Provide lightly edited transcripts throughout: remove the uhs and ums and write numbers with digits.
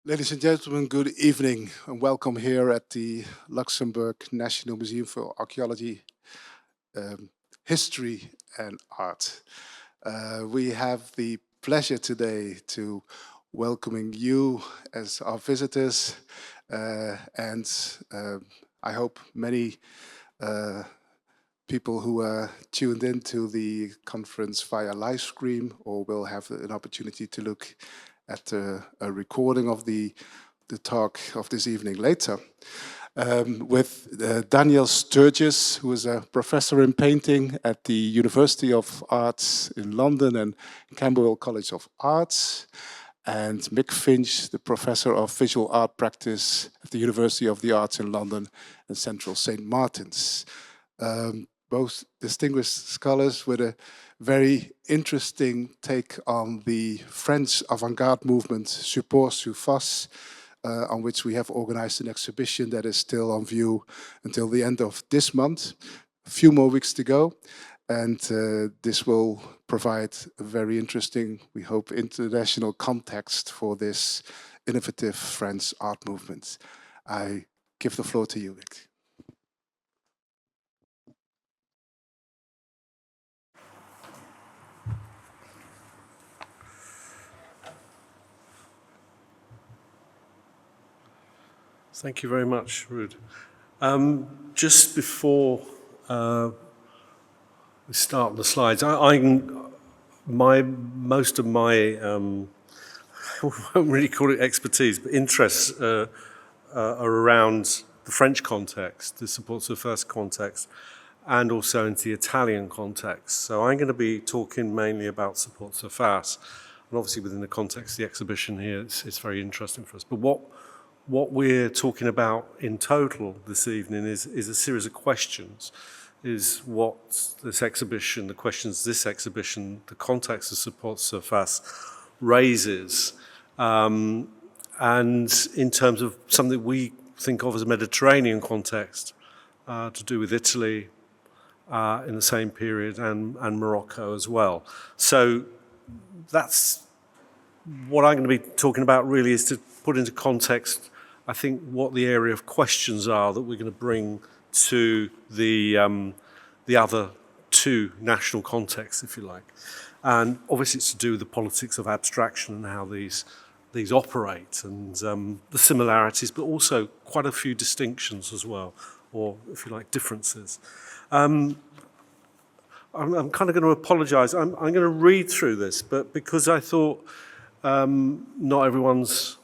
Ladies and gentlemen, good evening and welcome here at the Luxembourg National Museum for Archaeology, History and Art. We have the pleasure today to welcoming you as our visitors and I hope many people who are tuned into the conference via live stream or will have an opportunity to look at a recording of the talk of this evening later. With Daniel Sturgis, who is a professor in painting at the University of Arts in London and Camberwell College of Arts, and Mick Finch, the professor of visual art practice at the University of the Arts in London and Central St. Martin's. Both distinguished scholars with a very interesting take on the French avant-garde movement, Support sur Face, on which we have organized an exhibition that is still on view until the end of this month. A few more weeks to go, and this will provide a very interesting, we hope, international context for this innovative French art movement. I give the floor to you, Vic. Thank you very much, Ruud. Just before we start the slides, most of my I won't really call it expertise, but interests are around the French context, the support sur face context, and also into the Italian context. So I'm going to be talking mainly about support sur face, and obviously within the context of the exhibition here, it's very interesting for us. But what we're talking about in total this evening is a series of questions, is what this exhibition, the questions this exhibition, the context of support sur face raises, and in terms of something we think of as a Mediterranean context, to do with Italy in the same period and Morocco as well. So that's what I'm going to be talking about really, is to put into context, I think, what the area of questions are that we're going to bring to the other two national contexts, if you like. And obviously it's to do with the politics of abstraction and how these operate, and the similarities, but also quite a few distinctions as well, or if you like, differences. I'm kind of going to apologize. I'm going to read through this, but because I thought not everyone's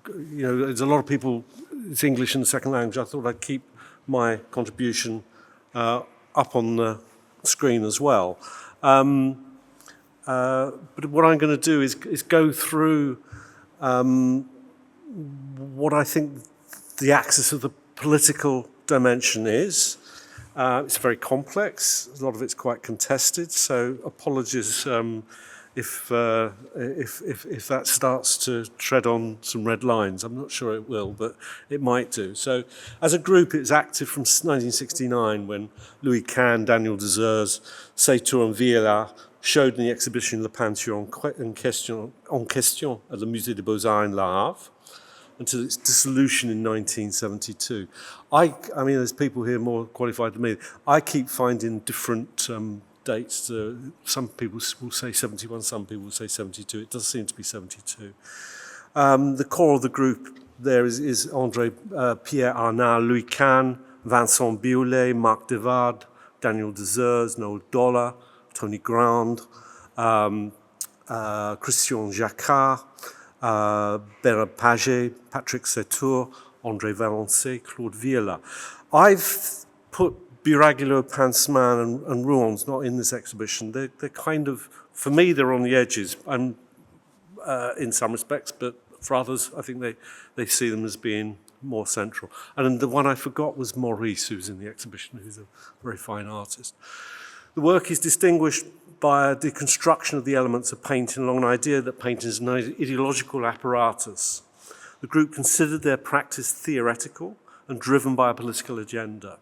there's a lot of people, it's English in the second language, I thought I'd keep my contribution up on the screen as well. But what I'm going to do is go through what I think the axis of the political dimension is. It's very complex. A lot of it's quite contested, so apologies if that starts to tread on some red lines. I'm not sure it will, but it might do. So as a group, it's active from 1969 when Louis Kahn, Daniel Deserres, Seytour and Viella showed in the exhibition Le Peinture en question at the Musée des Beaux-Arts in Le Havre, until its dissolution in 1972. I mean, there's people here more qualified than me. I keep finding different dates. Some people will say 71, some people will say 72. It does seem to be 72. The core of the group there is André Pierre Arnal, Louis Kahn, Vincent Biolay, Marc Devard, Daniel Deserres, Noel Dollar, Tony Grand, Christian Jacquard, Bernard Paget, Patrick Seytour, André Valençay, Claude Viella. I've put Biragulo, Panseman and Rouens not in this exhibition. They're kind of, for me, they're on the edges, and in some respects, but for others, I think they see them as being more central. And the one I forgot was Maurice, who's in the exhibition, who's a very fine artist. The work is distinguished by a deconstruction of the elements of painting along an idea that painting is an ideological apparatus. The group considered their practice theoretical and driven by a political agenda.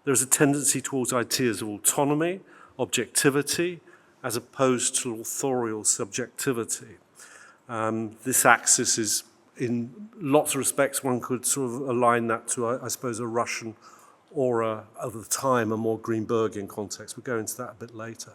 There is a tendency towards ideas of autonomy, objectivity, as opposed to authorial subjectivity. This axis is, in lots of respects, one could sort of align that to, I suppose, a Russian aura of the time, a more Greenbergian context. We'll go into that a bit later.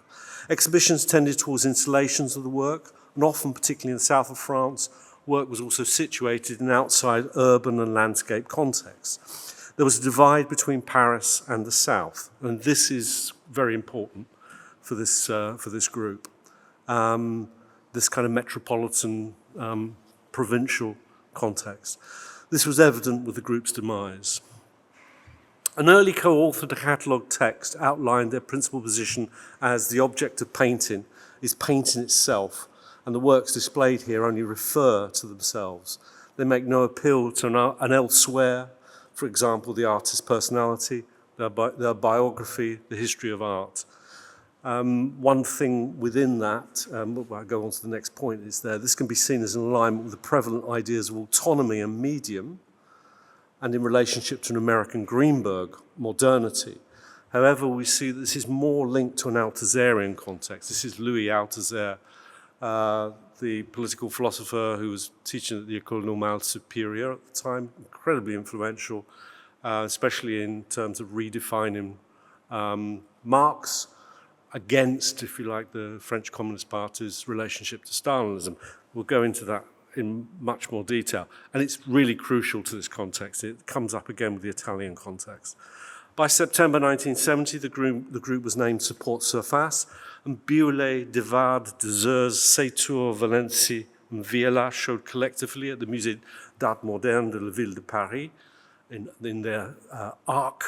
Exhibitions tended towards installations of the work, and often, particularly in the south of France, work was also situated in outside urban and landscape contexts. There was a divide between Paris and the south, and this is very important for this group. This kind of metropolitan, provincial context. This was evident with the group's demise. An early co-authored catalogue text outlined their principal position as the object of painting is painting itself, and the works displayed here only refer to themselves. They make no appeal to an elsewhere, for example, the artist's personality, their biography, the history of art. One thing within that, I'll go on to the next point, is this can be seen as in alignment with the prevalent ideas of autonomy and medium, and in relationship to an American Greenberg modernity. However, we see that this is more linked to an Althusserian context. This is Louis Althusser, the political philosopher who was teaching at the École Normale Supérieure at the time, incredibly influential, especially in terms of redefining Marx against, if you like, the French Communist Party's relationship to Stalinism. We'll go into that in much more detail. And it's really crucial to this context. It comes up again with the Italian context. By September 1970, the group was named Support Surface, and Biolay, Devard, Dezeuse, Seytour, Valency, and Viella showed collectively at the Musée d'Art Moderne de la Ville de Paris in their ARC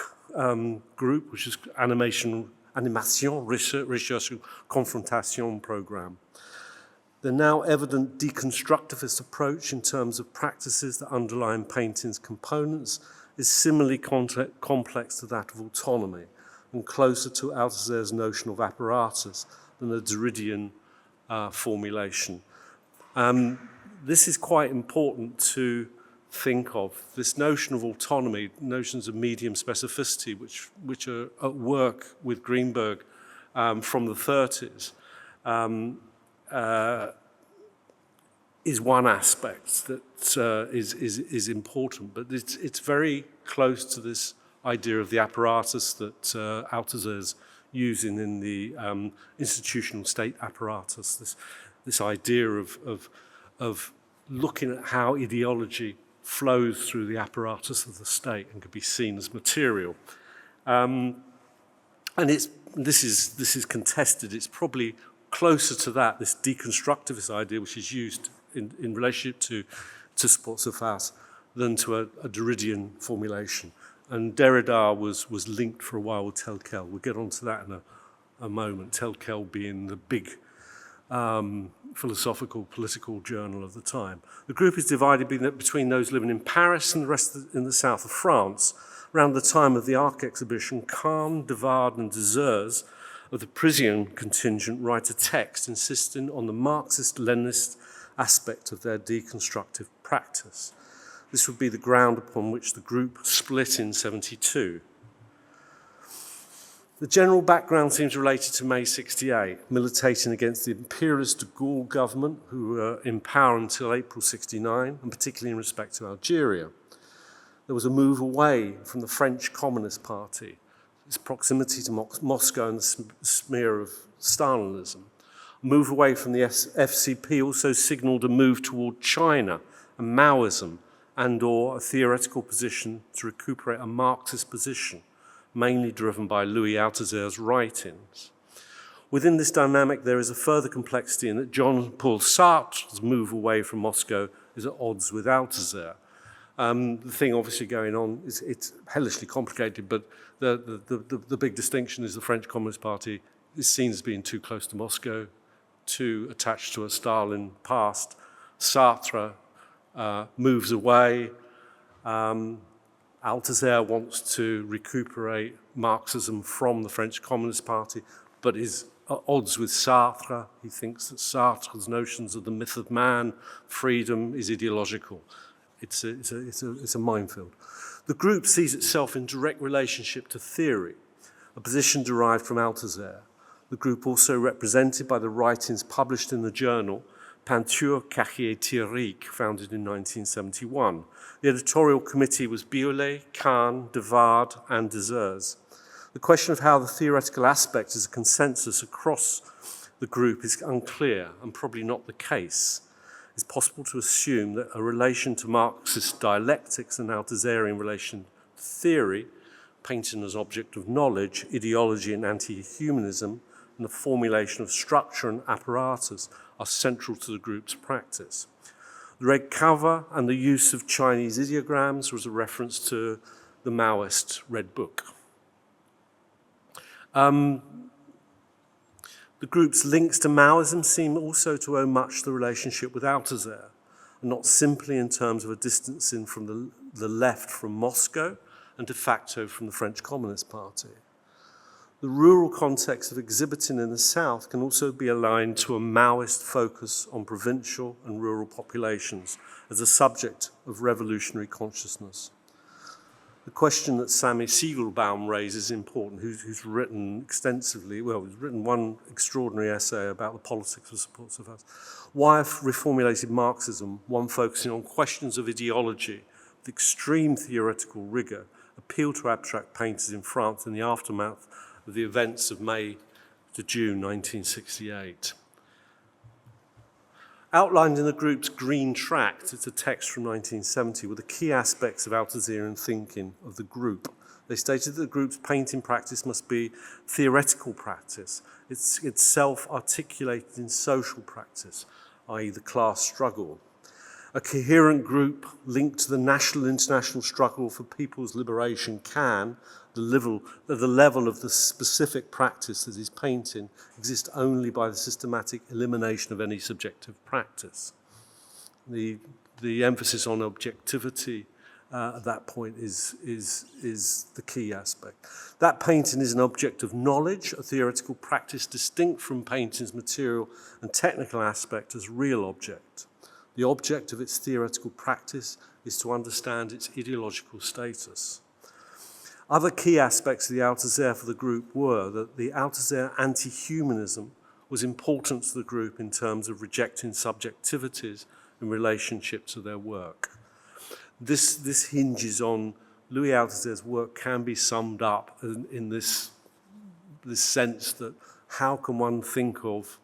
group, which is Animation, Recherche, Confrontation program. The now evident deconstructivist approach in terms of practices that underlie painting's components is similarly complex to that of autonomy and closer to Althusser's notion of apparatus than a Derridian formulation. This is quite important to think of. This notion of autonomy, notions of medium specificity, which are at work with Greenberg from the 30s, is one aspect that is important, but it's very close to this idea of the apparatus that Althusser is using in the institutional state apparatus. This idea of looking at how ideology flows through the apparatus of the state and could be seen as material, and this is contested. It's probably closer to that, this deconstructivist idea, which is used in relationship to Support Surface, than to a Derridian formulation. And Derrida was linked for a while with Tel Quel. We'll get onto that in a moment, Tel Quel being the big philosophical, political journal of the time. The group is divided between those living in Paris and the rest in the south of France. Around the time of the ARC exhibition, Kahn, Devard, and Dezeuse of the Parisian contingent write a text insisting on the Marxist-Leninist aspect of their deconstructive practice. This would be the ground upon which the group split in 1972. The general background seems related to May 1968, militating against the imperialist de Gaulle government, who were in power until April 1969, and particularly in respect to Algeria. There was a move away from the French Communist Party, its proximity to Moscow and the smear of Stalinism. A move away from the FCP also signalled a move toward China and Maoism, and/or a theoretical position to recuperate a Marxist position, mainly driven by Louis Althusser's writings. Within this dynamic, there is a further complexity in that Jean-Paul Sartre's move away from Moscow is at odds with Althusser. The thing obviously going on is it's hellishly complicated, but the big distinction is the French Communist Party is seen as being too close to Moscow, too attached to a Stalin past. Sartre moves away. Althusser wants to recuperate Marxism from the French Communist Party, but is at odds with Sartre. He thinks that Sartre's notions of the myth of man, freedom, is ideological. It's a minefield. The group sees itself in direct relationship to theory, a position derived from Althusser. The group also represented by the writings published in the journal, Peinture, Cahiers Théoriques, founded in 1971. The editorial committee was Biolay, Kahn, Devard, and Desires. The question of how the theoretical aspect is a consensus across the group is unclear and probably not the case. It's possible to assume that a relation to Marxist dialectics and Althusserian relation to theory, painting as object of knowledge, ideology and anti-humanism, and the formulation of structure and apparatus are central to the group's practice. The red cover and the use of Chinese ideograms was a reference to the Maoist Red Book. The group's links to Maoism seem also to owe much to the relationship with Althusser, and not simply in terms of a distancing from the left from Moscow and de facto from the French Communist Party. The rural context of exhibiting in the South can also be aligned to a Maoist focus on provincial and rural populations as a subject of revolutionary consciousness. The question that Sami Siegelbaum raises is important, who's written extensively, well, he's written one extraordinary essay about the politics of support surface. Why have reformulated Marxism, one focusing on questions of ideology with extreme theoretical rigor, appeal to abstract painters in France in the aftermath of the events of May to June 1968? Outlined in the group's Green Tract, it's a text from 1970, were the key aspects of Althusserian thinking of the group. They stated that the group's painting practice must be theoretical practice. It's self-articulated in social practice, i.e. the class struggle. A coherent group linked to the national international struggle for people's liberation can, the level of the specific practice that is painting, exist only by the systematic elimination of any subjective practice. The emphasis on objectivity at that point is the key aspect. That painting is an object of knowledge, a theoretical practice distinct from painting's material and technical aspect as real object. The object of its theoretical practice is to understand its ideological status. Other key aspects of the Althusser for the group were that the Althusser anti-humanism was important to the group in terms of rejecting subjectivities in relationship to their work. This hinges on Louis Althusser's work can be summed up in this sense that how can one think of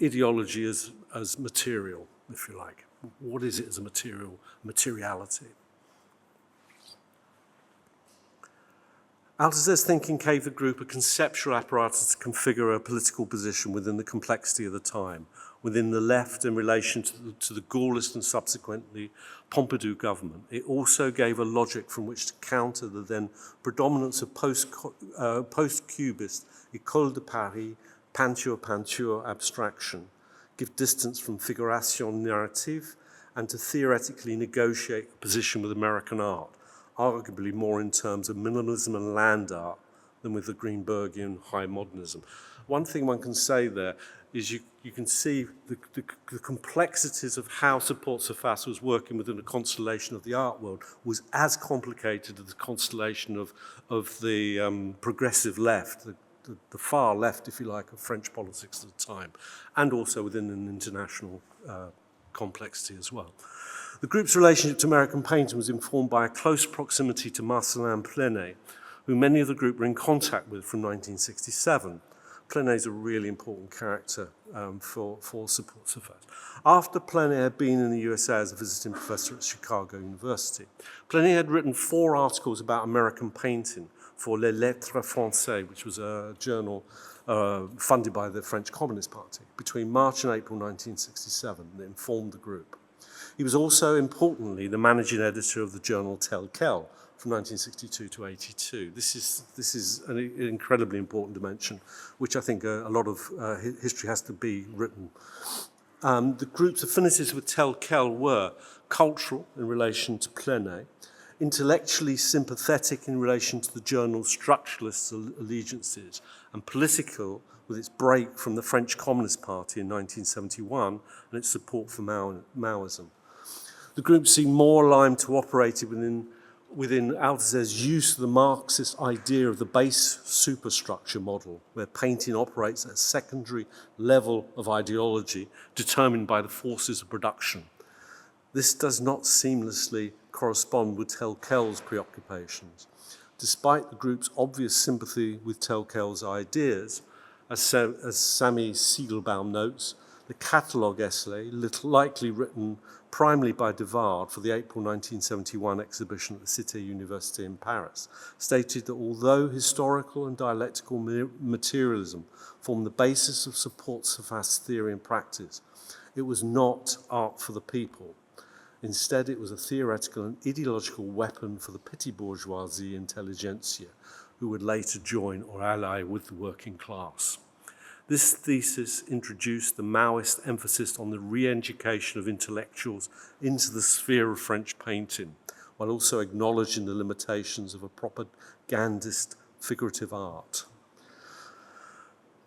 ideology as material, if you like? What is it as a materiality? Althusser's thinking gave the group a conceptual apparatus to configure a political position within the complexity of the time, within the left in relation to the Gaullist and subsequently Pompidou government. It also gave a logic from which to counter the then predominance of post-cubist École de Paris, peinture abstraction, give distance from figuration narrative, and to theoretically negotiate a position with American art, arguably more in terms of minimalism and land art than with the Greenbergian high modernism. One thing one can say there is you can see the complexities of how support surface was working within the constellation of the art world was as complicated as the constellation of the progressive left, the far left, if you like, of French politics at the time, and also within an international complexity as well. The group's relationship to American painting was informed by a close proximity to Marcellin Plenet, who many of the group were in contact with from 1967. Plenet is a really important character for support surface. After Plenet had been in the USA as a visiting professor at Chicago University, Plenet had written 4 articles about American painting for Les Lettres Françaises, which was a journal funded by the French Communist Party, between March and April 1967, that informed the group. He was also, importantly, the managing editor of the journal Tel Quel from 1962 to 82. This is an incredibly important dimension, which I think a lot of history has to be written. The group's affinities with Tel Quel were cultural in relation to Plenet, intellectually sympathetic in relation to the journal's structuralist allegiances, and political with its break from the French Communist Party in 1971 and its support for Maoism. The group seemed more aligned to operate within within Althusser's use of the Marxist idea of the base superstructure model, where painting operates at a secondary level of ideology determined by the forces of production. This does not seamlessly correspond with Telkel's preoccupations. Despite the group's obvious sympathy with Telkel's ideas, as Sami Siegelbaum notes, the catalogue essay, likely written primarily by Devard for the April 1971 exhibition at the Cité Université in Paris, stated that although historical and dialectical materialism formed the basis of support-surface theory and practice, it was not art for the people. Instead, it was a theoretical and ideological weapon for the petty bourgeoisie intelligentsia, who would later join or ally with the working class. This thesis introduced the Maoist emphasis on the re-education of intellectuals into the sphere of French painting, while also acknowledging the limitations of a propagandist figurative art.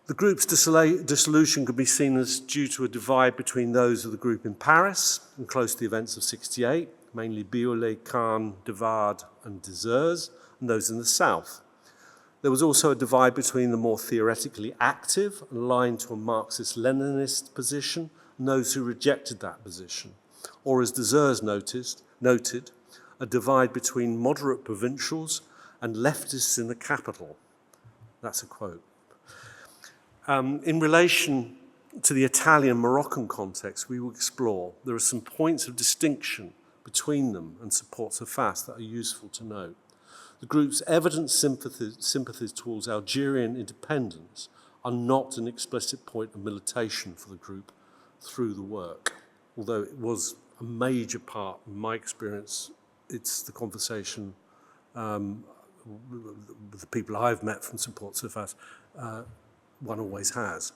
The group's dissolution could be seen as due to a divide between those of the group in Paris and close to the events of '68, mainly Biolay, Kahn, Devard and Desires, and those in the south. There was also a divide between the more theoretically active, aligned to a Marxist-Leninist position, and those who rejected that position. Or, as Desires noted, a divide between moderate provincials and leftists in the capital. That's a quote. In relation to the Italian-Moroccan context we will explore, there are some points of distinction between them and support-surface that are useful to note. The group's evident sympathies towards Algerian independence are not an explicit point of militation for the group through the work, although it was a major part, in my experience, it's the conversation with the people I've met from support-surface, one always has.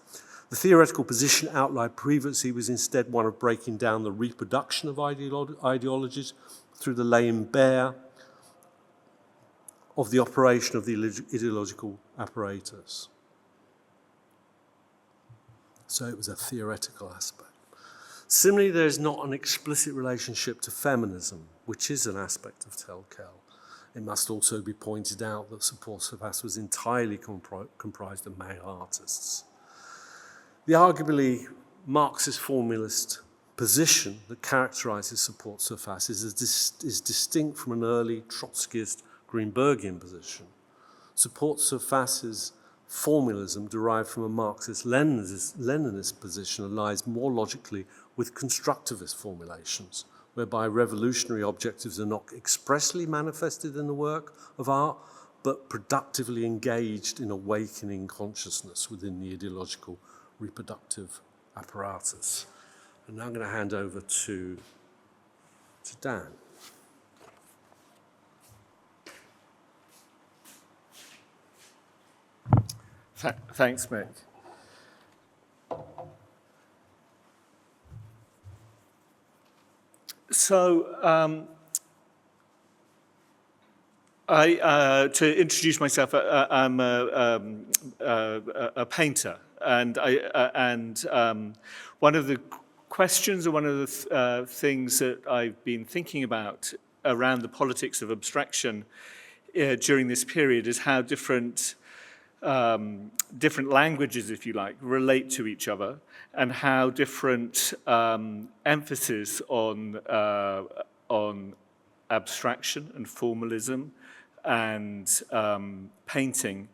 The theoretical position outlined previously was instead one of breaking down the reproduction of ideologies through the laying bare of the operation of the ideological apparatus. So it was a theoretical aspect. Similarly, there is not an explicit relationship to feminism, which is an aspect of Telkel. It must also be pointed out that support-surface was entirely comprised of male artists. The arguably Marxist formalist position that characterizes support-surface is distinct from an early Trotskyist Greenbergian position. Support-surface's formalism derived from a Marxist-Leninist position aligns more logically with constructivist formulations, whereby revolutionary objectives are not expressly manifested in the work of art, but productively engaged in awakening consciousness within the ideological reproductive apparatus. And now I'm going to hand over to Dan. Thanks, Mick. So, to introduce myself, I'm a painter, and one of the questions, or one of the things that I've been thinking about around the politics of abstraction during this period is how different languages, if you like, relate to each other, and how different emphasis on abstraction and formalism and painting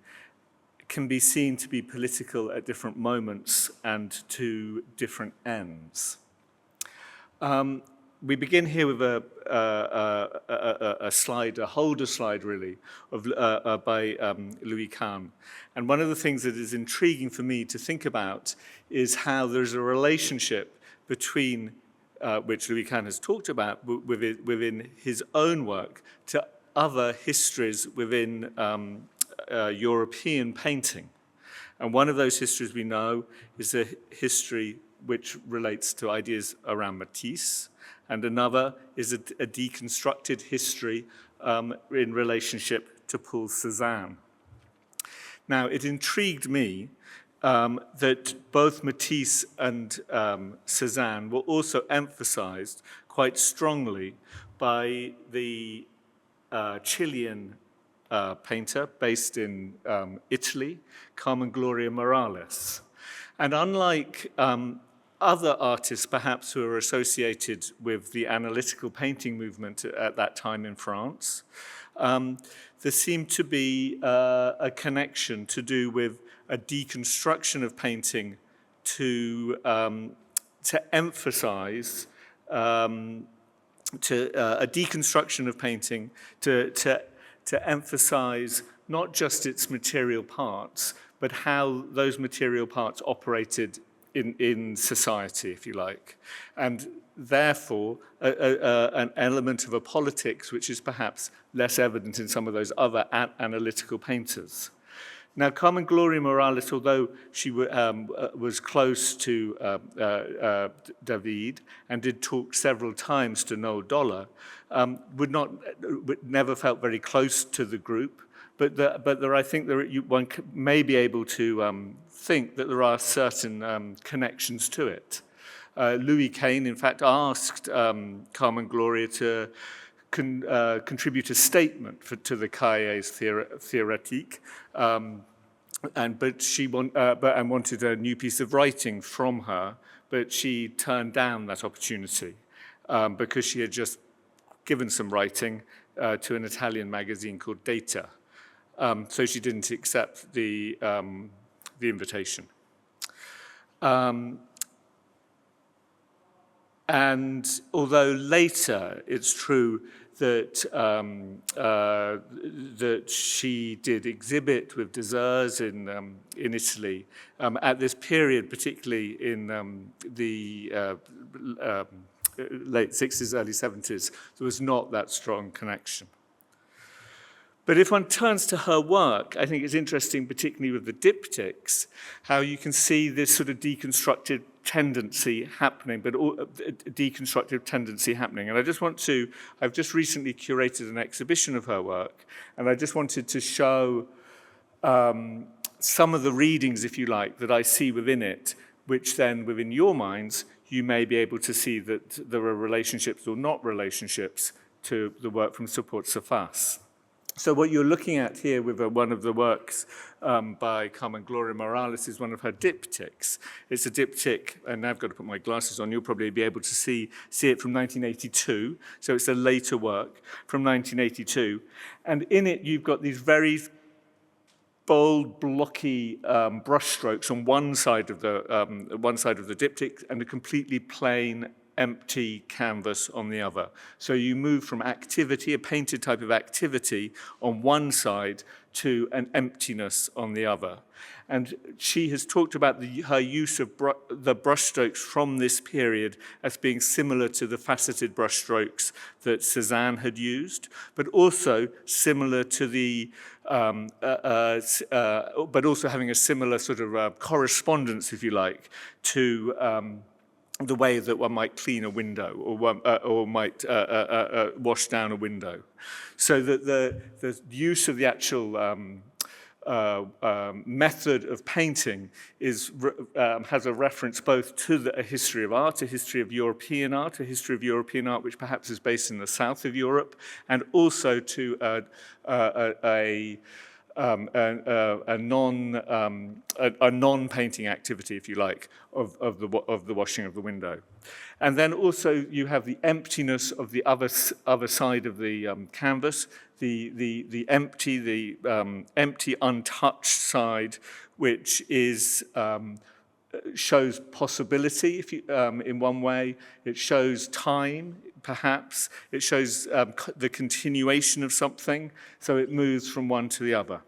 can be seen to be political at different moments and to different ends. We begin here with a slide, a holder slide really, by Louis Kahn. And one of the things that is intriguing for me to think about is how there's a relationship between, which Louis Kahn has talked about within his own work, to other histories within European painting. And one of those histories we know is a history which relates to ideas around Matisse, and another is a deconstructed history in relationship to Paul Cézanne. Now, it intrigued me that both Matisse and Cézanne were also emphasized quite strongly by the Chilean painter based in Italy, Carmen Gloria Morales. And unlike other artists perhaps who are associated with the analytical painting movement at that time in France, there seemed to be a connection to do with a deconstruction of painting to emphasize a deconstruction of painting to emphasize not just its material parts, but how those material parts operated in society, if you like. And therefore, an element of a politics which is perhaps less evident in some of those other analytical painters. Now, Carmen Gloria Morales, although she was close to David and did talk several times to Noel Dollar, never felt very close to the group. But I think one may be able to think that there are certain connections to it. Louis Kane, in fact, asked Carmen Gloria to contribute a statement to the Cahiers Théoretiques, and wanted a new piece of writing from her, but she turned down that opportunity because she had just given some writing to an Italian magazine called Data. So she didn't accept the invitation. And although later it's true that that she did exhibit with Desires in Italy, at this period, particularly in the late 60s, early 70s, there was not that strong connection. But if one turns to her work, I think it's interesting, particularly with the diptychs, how you can see this sort of deconstructed tendency happening, but deconstructive tendency happening. And I've just recently curated an exhibition of her work, and I just wanted to show some of the readings, if you like, that I see within it, which then within your minds, you may be able to see that there are relationships or not relationships to the work from Support Surface. So what you're looking at here with one of the works by Carmen Gloria Morales is one of her diptychs. It's a diptych, and now I've got to put my glasses on, you'll probably be able to see it from 1982. So it's a later work from 1982. And in it, you've got these very bold, blocky brushstrokes on one side of the diptych and a completely plain, empty canvas on the other. So you move from activity, a painted type of activity on one side to an emptiness on the other. And she has talked about her use of the brushstrokes from this period as being similar to the faceted brushstrokes that Cézanne had used, but also similar to the, but also having a similar sort of correspondence, if you like, to the way that one might clean a window or might wash down a window. So that the use of the actual method of painting has a reference both to a history of art, a history of European art, a history of European art which perhaps is based in the south of Europe, and also to a non-painting activity, if you like, of the washing of the window. And then also you have the emptiness of the other side of the canvas, the empty, untouched side, which is shows possibility. In one way, it shows time. Perhaps it shows the continuation of something, so it moves from one to the other.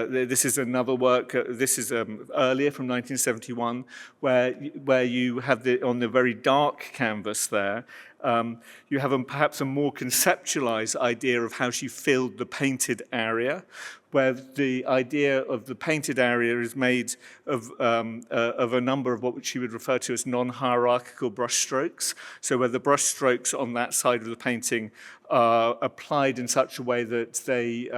This is another work. This is earlier from 1971, where you have on the very dark canvas there. You have perhaps a more conceptualized idea of how she filled the painted area, where the idea of the painted area is made of a number of what she would refer to as non-hierarchical brushstrokes. So where the brushstrokes on that side of the painting are applied in such a way that they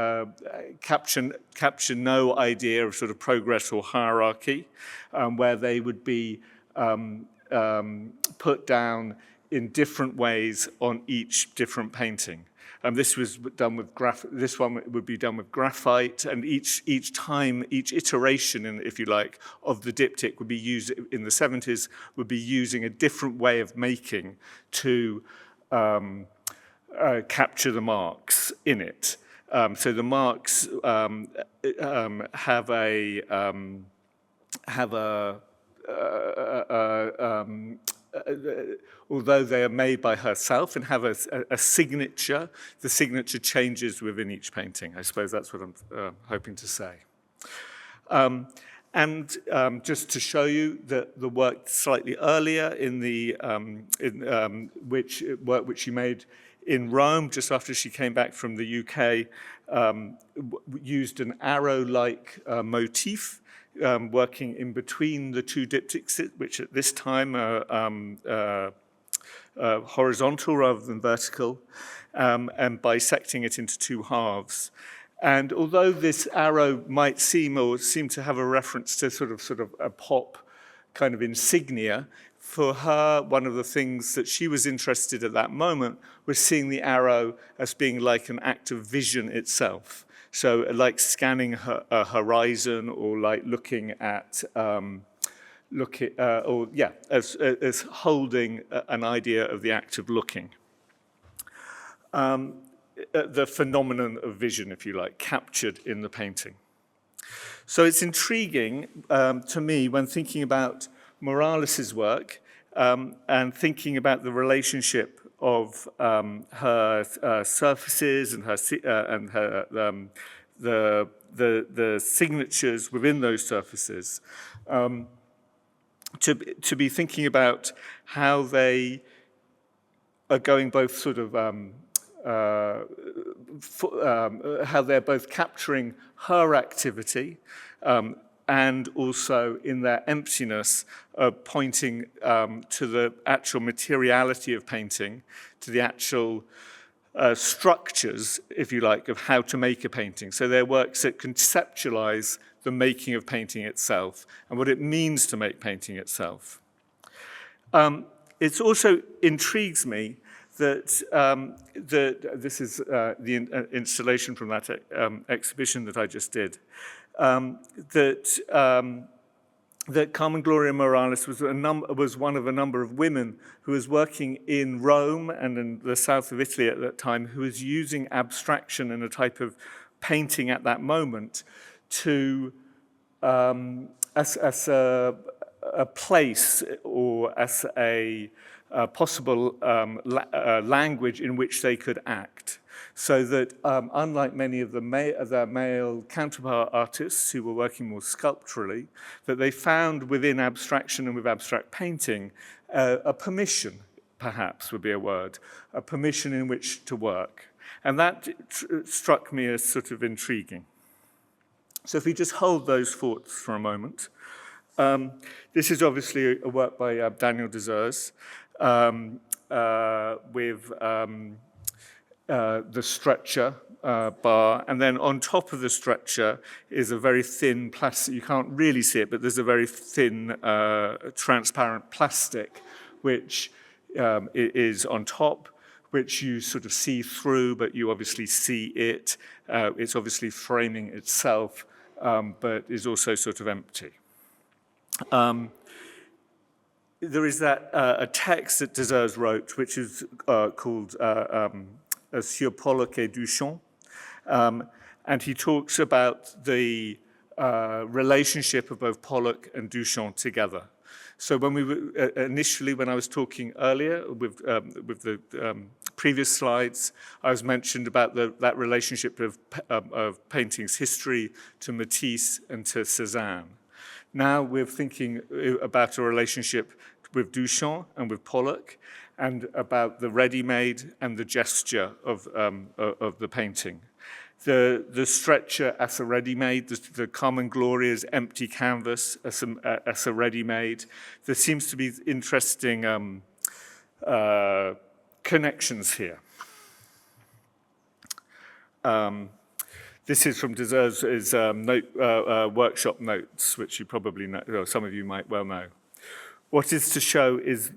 capture no idea of sort of progress or hierarchy, where they would be put down in different ways on each different painting. This was done with this one would be done with graphite, and each iteration, if you like, of the diptych would be used in the 70s, would be using a different way of making to capture the marks in it. So the marks although they are made by herself and have a signature, the signature changes within each painting. I suppose that's what I'm hoping to say. Just to show you the work slightly earlier in the work which she made in Rome just after she came back from the UK, used an arrow-like motif, working in between the two diptychs, which at this time are horizontal rather than vertical, and bisecting it into two halves. And although this arrow might seem to have a reference to sort of a pop kind of insignia, for her, one of the things that she was interested at that moment was seeing the arrow as being like an act of vision itself. So like scanning a horizon, or like looking at, as holding an idea of the act of looking. The phenomenon of vision, if you like, captured in the painting. So it's intriguing to me when thinking about Morales's work and thinking about the relationship of her surfaces and the signatures within those surfaces, to be thinking about how they are going both sort of how they're both capturing her activity and also in their emptiness pointing to the actual materiality of painting, to the actual structures, if you like, of how to make a painting. So they're works that conceptualize the making of painting itself and what it means to make painting itself. It also intrigues me that this is the installation from that exhibition that I just did, that Carmen Gloria Morales was one of a number of women who was working in Rome and in the south of Italy at that time, who was using abstraction and a type of painting at that moment to as a place, or as a possible language in which they could act. So that unlike many of their male counterpart artists who were working more sculpturally, that they found within abstraction and with abstract painting a permission, perhaps would be a word, a permission in which to work. And that struck me as sort of intriguing. So if we just hold those thoughts for a moment. This is obviously a work by Daniel Desires with the stretcher bar, and then on top of the stretcher is a very thin plastic, you can't really see it, but there's a very thin transparent plastic which is on top, which you sort of see through, but you obviously see it. It's obviously framing itself, but is also sort of empty. There is a text that Desires wrote, which is called Sur Pollock et Duchamp, and he talks about the relationship of both Pollock and Duchamp together. So when we were initially, when I was talking earlier with the previous slides, I was mentioned about that relationship of painting's history to Matisse and to Cézanne. Now we're thinking about a relationship with Duchamp and with Pollock, and about the ready-made and the gesture of the painting. The stretcher as a ready-made, the Carmen Gloria's empty canvas as a ready-made. There seems to be interesting connections here. This is from Desires' workshop notes, which you probably know, or some of you might well know. What is to show is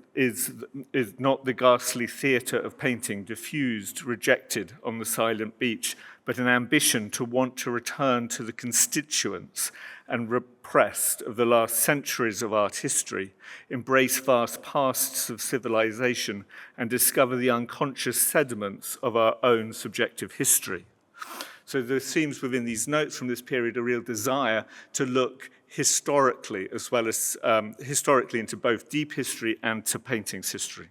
not the ghastly theatre of painting, diffused, rejected on the silent beach, but an ambition to want to return to the constituents and repressed of the last centuries of art history, embrace vast pasts of civilization, and discover the unconscious sediments of our own subjective history. So there seems within these notes from this period a real desire to look historically, as well as historically into both deep history and to paintings history.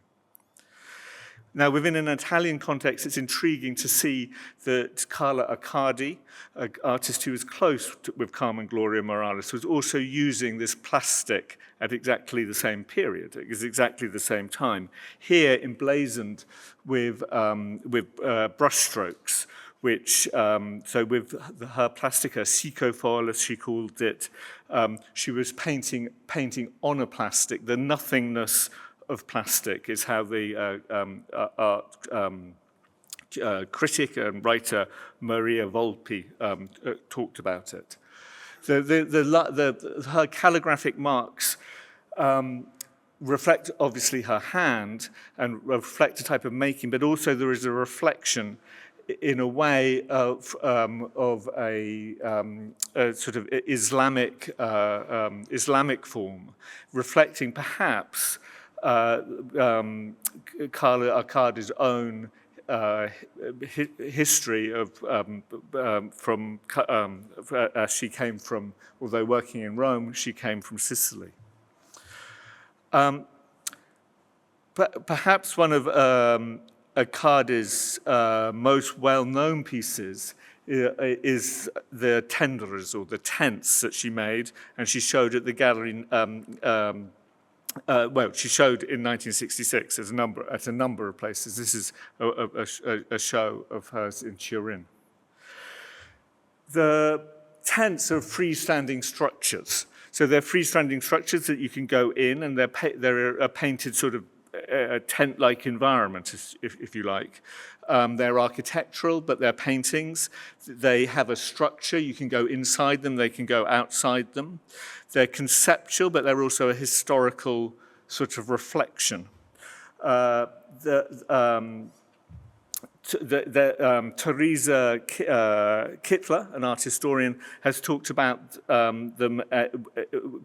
Now, within an Italian context, it's intriguing to see that Carla Accardi, an artist who was close with Carmen Gloria Morales, was also using this plastic at exactly the same period, at exactly the same time. Here, emblazoned with brushstrokes, which, so with her plastica, psychofoil, as she called it, she was painting on a plastic. The nothingness of plastic is how the art critic and writer Maria Volpi talked about it. So her calligraphic marks reflect obviously her hand and reflect a type of making, but also there is a reflection in a way of a sort of Islamic form, reflecting perhaps Carla Accardi's own history of as she came from, although working in Rome, she came from Sicily. Perhaps one of Accardi's most well-known pieces is the tenders, or the tents that she made, and she showed at the gallery. Well, she showed in 1966 at a number of places. This is a show of hers in Turin. The tents are freestanding structures. So they're freestanding structures that you can go in, and they're a painted sort of a tent-like environment, if you like. They're architectural, but they're paintings. They have a structure. You can go inside them. They can go outside them. They're conceptual, but they're also a historical sort of reflection. Teresa Kittler, an art historian, has talked about them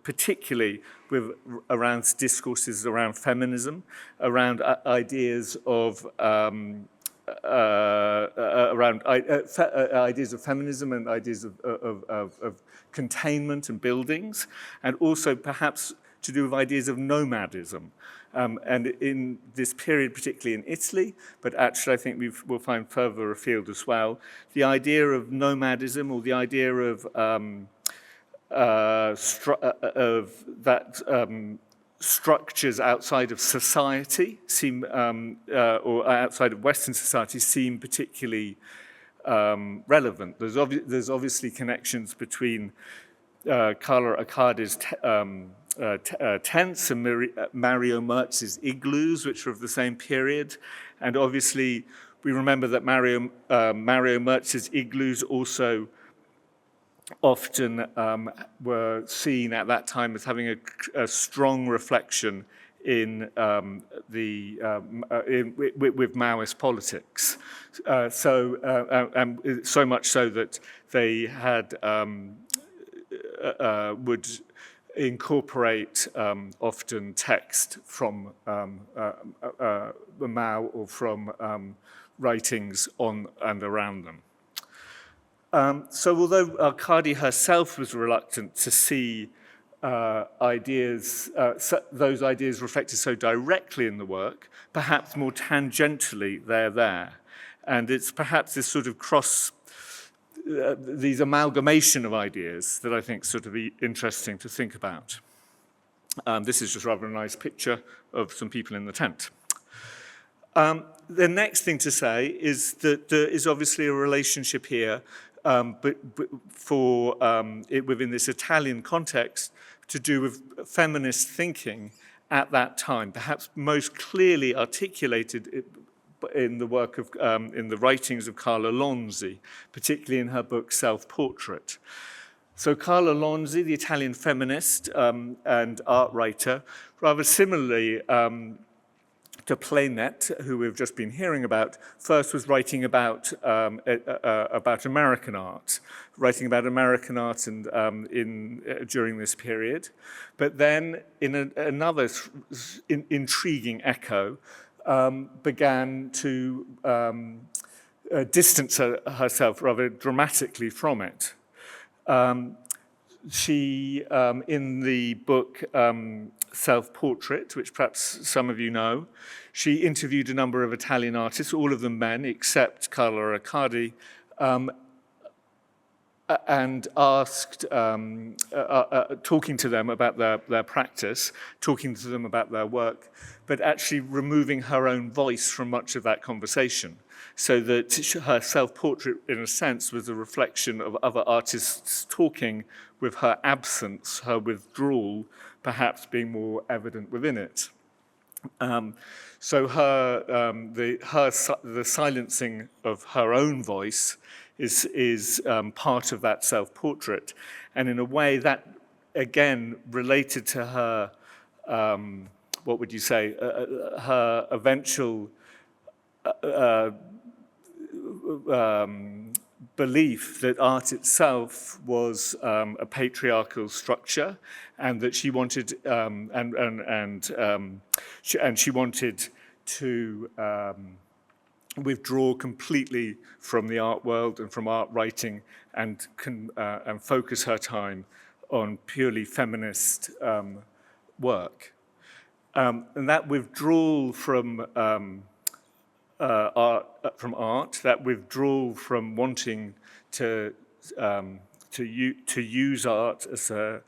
particularly around discourses around feminism, around ideas of ideas of feminism and ideas of containment and buildings, and also perhaps to do with ideas of nomadism. And in this period, particularly in Italy, but actually I think we'll find further afield as well, the idea of nomadism, or the idea of structures outside of society seem, or outside of Western society, seem particularly relevant. There's obviously connections between Carla Accardi's tents and Mario Mertz's igloos, which are of the same period. And obviously, we remember that Mario Mertz's igloos also often were seen at that time as having a strong reflection in with Maoist politics. So much so that they had would incorporate often text from Mao or from writings on and around them. So although Accardi herself was reluctant to see those ideas reflected so directly in the work, perhaps more tangentially they're there. And it's perhaps this sort of these amalgamation of ideas that I think sort of interesting to think about. This is just rather a nice picture of some people in the tent. The next thing to say is that there is obviously a relationship here, but for within this Italian context, to do with feminist thinking at that time, perhaps most clearly articulated in the work of, in the writings of Carla Lonzi, particularly in her book Self-Portrait. So Carla Lonzi, the Italian feminist and art writer, rather similarly to Playnet, who we've just been hearing about, first was writing about American art, during this period. But then, in another intriguing echo, began to distance herself rather dramatically from it. She, in the book Self-Portrait, which perhaps some of you know, she interviewed a number of Italian artists, all of them men, except Carlo Riccardi, and asked, talking to them about their practice, talking to them about their work, but actually removing her own voice from much of that conversation, so that her self-portrait, in a sense, was a reflection of other artists talking, with her absence, her withdrawal, perhaps being more evident within it. So the silencing of her own voice is part of that self-portrait, and in a way that again related to her, what would you say, her eventual belief that art itself was a patriarchal structure, and that she wanted she wanted to withdraw completely from the art world and from art writing, and focus her time on purely feminist work. And that withdrawal from art, that withdrawal from wanting to use art as a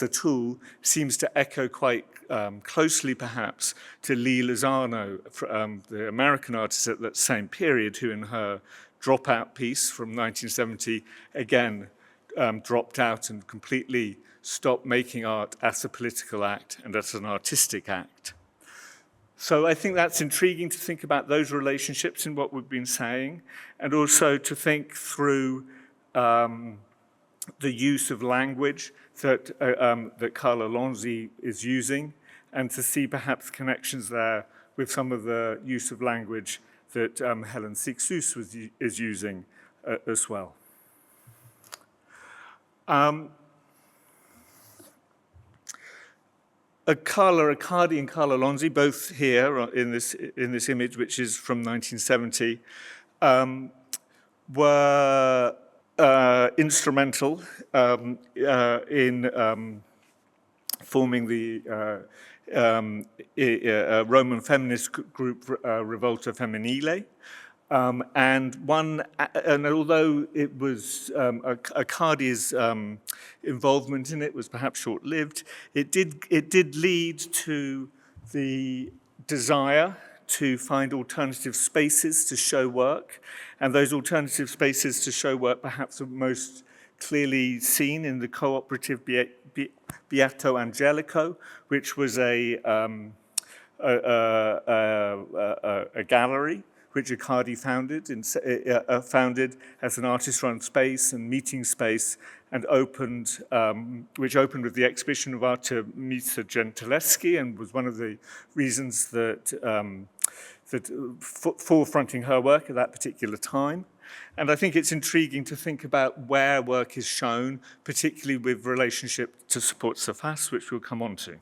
tool, seems to echo quite closely, perhaps, to Lee Lozano, the American artist at that same period, who in her Dropout piece from 1970, again, dropped out and completely stopped making art as a political act and as an artistic act. So I think that's intriguing to think about those relationships in what we've been saying, and also to think through the use of language that Carla Lonzi is using, and to see perhaps connections there with some of the use of language that Helen Sixous is using as well. Carla Riccardi and Carla Lonzi, both here in this image, which is from 1970, were instrumental in forming the Roman feminist group Rivolta Femminile. And although it was Accardi's involvement in it was perhaps short-lived, it did lead to the desire to find alternative spaces to show work, and those alternative spaces to show work perhaps are most clearly seen in the cooperative Beato Angelico, which was a gallery which Accardi founded as an artist-run space and meeting space, and which opened with the exhibition of Artemisa Gentileschi, and was one of the reasons that forefronting her work at that particular time. And I think it's intriguing to think about where work is shown, particularly with relationship to support surface, which we'll come on to.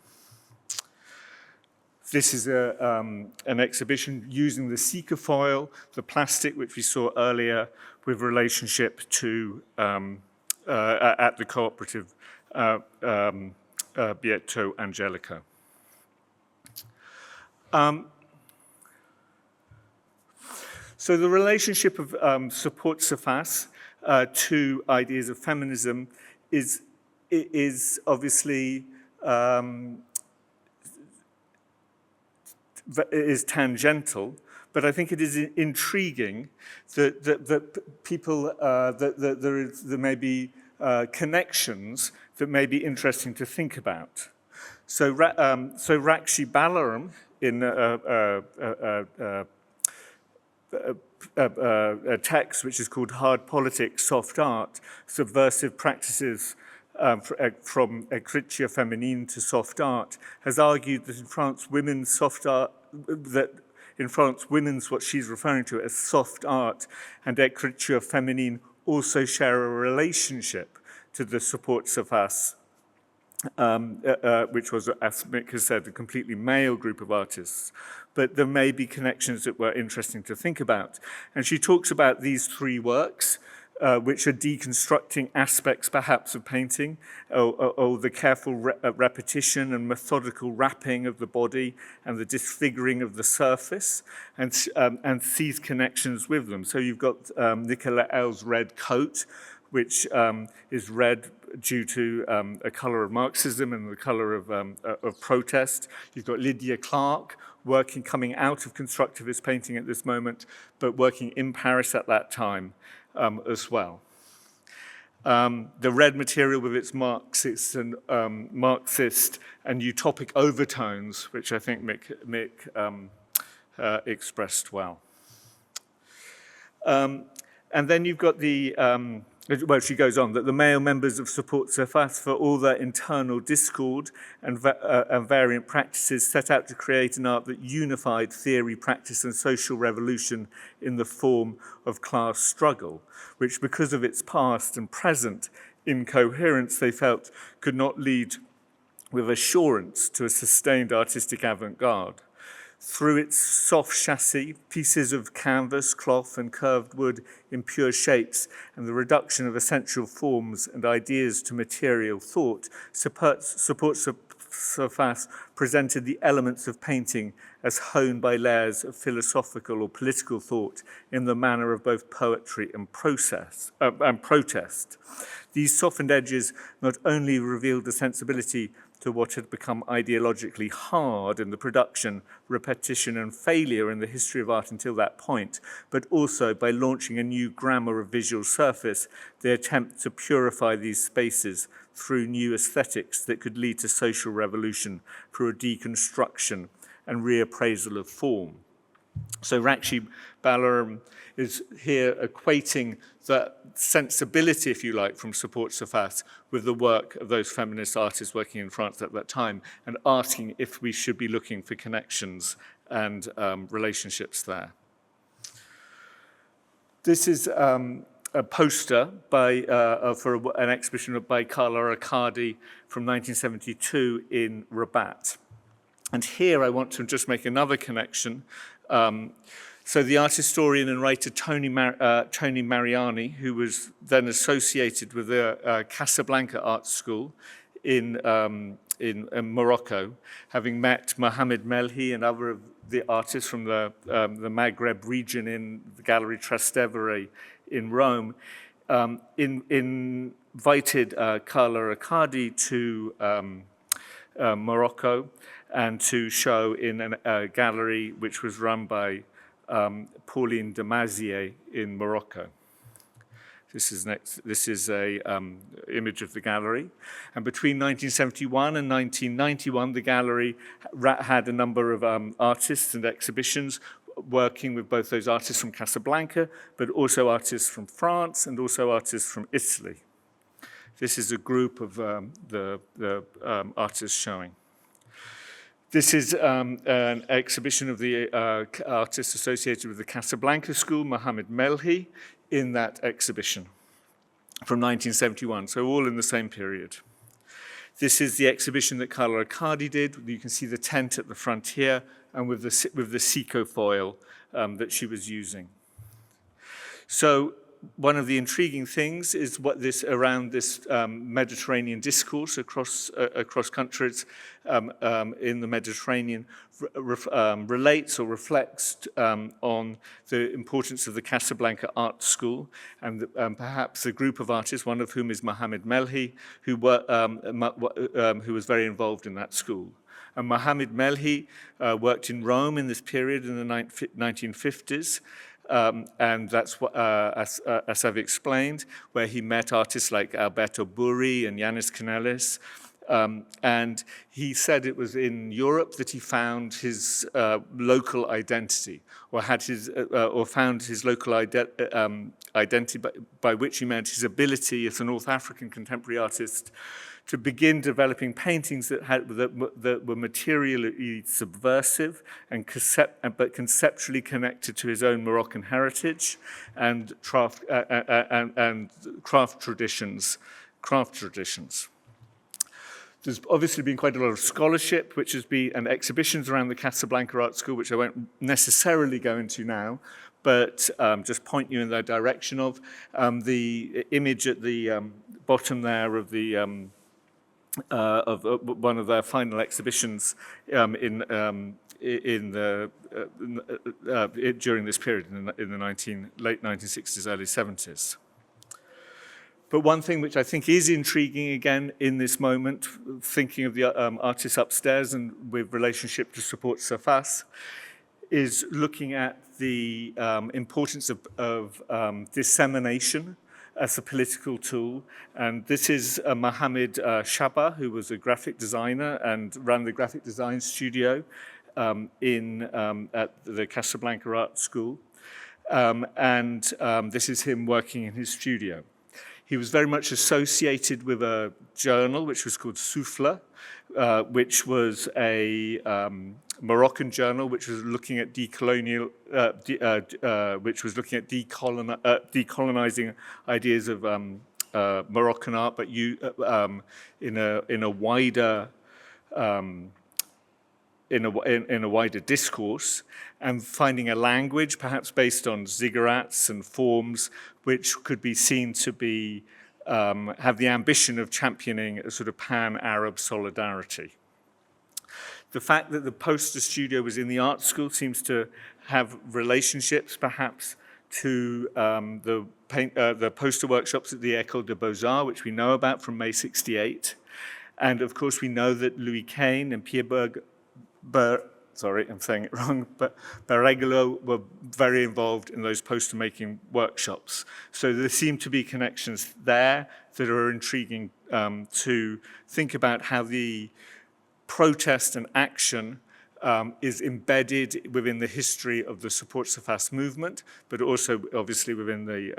This is an exhibition using the Sika foil, the plastic, which we saw earlier, with relationship to, at the cooperative Beato Angelico. So the relationship of support surface to ideas of feminism is obviously is tangential, but I think it is intriguing that people that there may be connections that may be interesting to think about. So Rakshi Balaram in a text which is called Hard Politics, Soft Art, Subversive Practices from Écriture Féminine to Soft Art, has argued that in France, women's soft art, what she's referring to as soft art and Écriture Féminine also share a relationship to the support surface, which was, as Mick has said, a completely male group of artists. But there may be connections that were interesting to think about. And she talks about these three works, which are deconstructing aspects, perhaps, of painting, or the careful repetition and methodical wrapping of the body and the disfiguring of the surface, and sees connections with them. So you've got Nicolas L's Red Coat, which is red due to a colour of Marxism and the colour of protest. You've got Lydia Clark coming out of constructivist painting at this moment, but working in Paris at that time as well. The red material with its Marxist and utopic overtones, which I think Mick expressed well. And then you've got well, she goes on, that the male members of Support Surface, for all their internal discord and variant practices, set out to create an art that unified theory, practice, and social revolution in the form of class struggle, which, because of its past and present incoherence, they felt could not lead with assurance to a sustained artistic avant-garde. Through its soft chassis, pieces of canvas, cloth, and curved wood in pure shapes, and the reduction of essential forms and ideas to material thought, Support Surface presented the elements of painting as honed by layers of philosophical or political thought in the manner of both poetry and protest. These softened edges not only revealed the sensibility to what had become ideologically hard in the production, repetition, and failure in the history of art until that point, but also by launching a new grammar of visual surface, they attempt to purify these spaces through new aesthetics that could lead to social revolution through a deconstruction and reappraisal of form. So Rakshi Balaram is here equating that sensibility, if you like, from Support Surface with the work of those feminist artists working in France at that time, and asking if we should be looking for connections and relationships there. This is a poster for an exhibition by Carla Riccardi from 1972 in Rabat. And here I want to just make another connection. So the art historian and writer Tony Mariani, who was then associated with the Casablanca Art School in Morocco, having met Mohamed Melhi and other of the artists from the Maghreb region in the Gallery Trastevere in Rome, invited Carla Riccardi to Morocco and to show in a gallery which was run by Pauline Demazier in Morocco. This is a image of the gallery. And between 1971 and 1991, the gallery had a number of artists and exhibitions working with both those artists from Casablanca, but also artists from France and also artists from Italy. This is a group of the artists showing. This is an exhibition of the artists associated with the Casablanca School, Mohamed Melhi, in that exhibition from 1971, so all in the same period. This is the exhibition that Carla Riccardi did. You can see the tent at the front here, and with the Seco foil that she was using. So one of the intriguing things is around this Mediterranean discourse across countries in the Mediterranean relates or reflects on the importance of the Casablanca Art School and perhaps a group of artists, one of whom is Mohamed Melhi, who was very involved in that school. And Mohamed Melhi worked in Rome in this period in the 1950s. And that's what, as I've explained, where he met artists like Alberto Burri and Yanis Canellis, And he said it was in Europe that he found his local identity, or had his, or found his local identity, by which he meant his ability as a North African contemporary artist to begin developing paintings that were materially subversive and but conceptually connected to his own Moroccan heritage and craft traditions. There's obviously been quite a lot of scholarship, which has been, and exhibitions around the Casablanca Art School, which I won't necessarily go into now, but just point you in that direction of. The image at the bottom there of the one of their final exhibitions during this period in the late 1960s, early 70s. But one thing which I think is intriguing again in this moment, thinking of the artists upstairs and with relationship to support surface, is looking at the importance of dissemination as a political tool. And this is Mohamed Shaba, who was a graphic designer and ran the graphic design studio at the Casablanca Art School. This is him working in his studio. He was very much associated with a journal which was called Souffle, which was a Moroccan journal which was looking at decolonizing ideas of Moroccan art, but in a wider discourse, and finding a language perhaps based on ziggurats and forms which could be seen to be have the ambition of championing a sort of pan-Arab solidarity. The fact that the poster studio was in the art school seems to have relationships perhaps to the poster workshops at the École des Beaux-Arts, which we know about from May 68. And of course we know that Louis Kahn and Pierre sorry, I'm saying it wrong, but Barregolo were very involved in those poster-making workshops. So there seem to be connections there that are intriguing to think about how the protest and action is embedded within the history of the support surface movement, but also obviously within the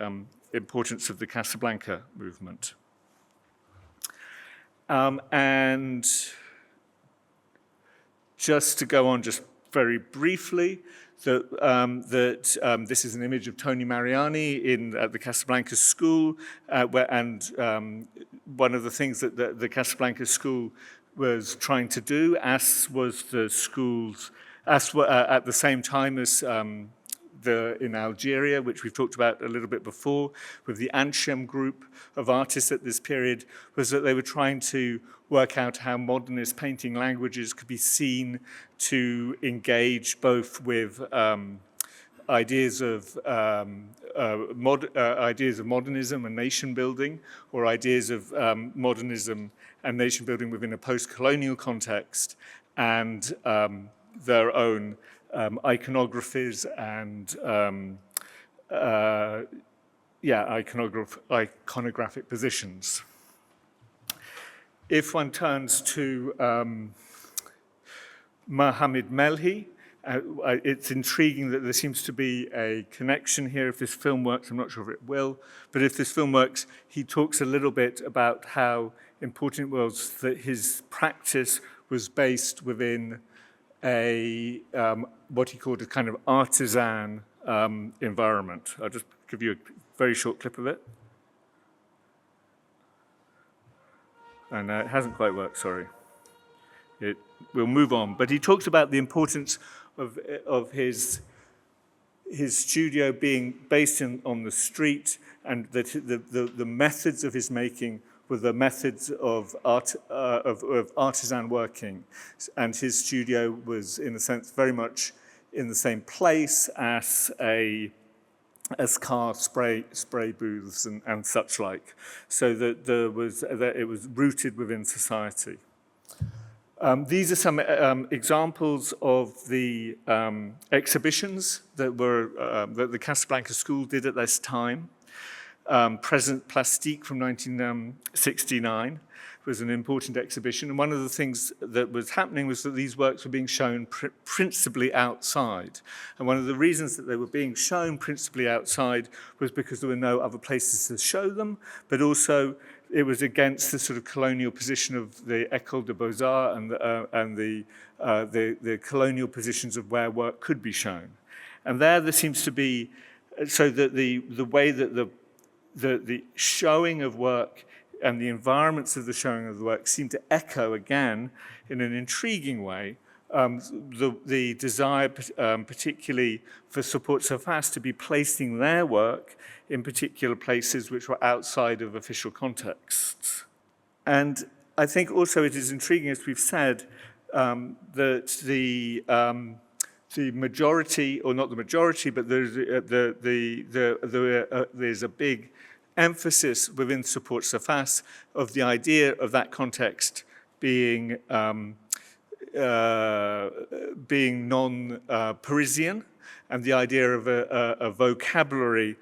importance of the Casablanca movement. And just to go on just very briefly, this is an image of Tony Mariani at the Casablanca School, one of the things that the Casablanca School was trying to do, at the same time as in Algeria, which we've talked about a little bit before, with the Anchem group of artists at this period, was that they were trying to work out how modernist painting languages could be seen to engage both with ideas of modernism and nation building, or ideas of modernism and nation building within a post-colonial context, and their own iconographies and iconographic positions. If one turns to Mohamed Melhi, it's intriguing that there seems to be a connection here. If this film works, I'm not sure if it will, but if this film works, he talks a little bit about how important it was that his practice was based within a what he called a kind of artisan environment. I'll just give you a very short clip of it. And it hasn't quite worked, sorry. We'll move on. But he talks about the importance of his studio being based on the street, and that the methods of his making were the methods of artisan working. And his studio was, in a sense, very much in the same place as car spray booths and such like, so that it was rooted within society. These are some examples of the exhibitions that the Casablanca School did at this time. Present Plastique from 1969, was an important exhibition. And one of the things that was happening was that these works were being shown principally outside. And one of the reasons that they were being shown principally outside was because there were no other places to show them, but also it was against the sort of colonial position of the École des Beaux-Arts and the colonial positions of where work could be shown. And there seems to be, so that the way that the showing of work and the environments of the showing of the work seem to echo again in an intriguing way the desire, particularly for support surface, to be placing their work in particular places which were outside of official contexts. And I think also it is intriguing, as we've said, that the majority, or not the majority, but there's a big emphasis within support surface of the idea of that context being non-Parisian, and the idea of a vocabulary